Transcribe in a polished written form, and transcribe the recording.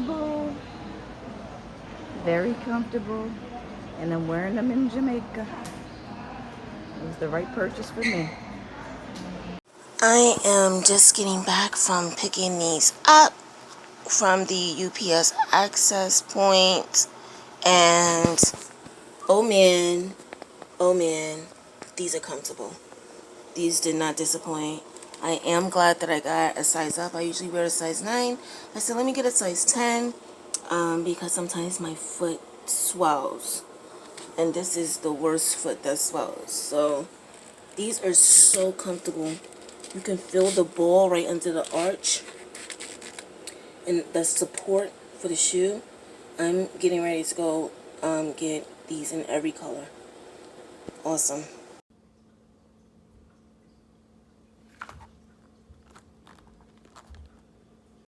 comfortable. Very comfortable. And I'm wearing them in Jamaica. It was the right purchase for me. I am just getting back from picking these up from the UPS access point, and oh man, these are comfortable. These did not disappoint. I am glad that I got a size up. I usually wear a size 9. I said let me get a size 10 because sometimes my foot swells, and this is the worst foot that swells. So these are so comfortable. You can feel the ball right under the arch and the support for the shoe. I'm getting ready to go get these in every color. Awesome.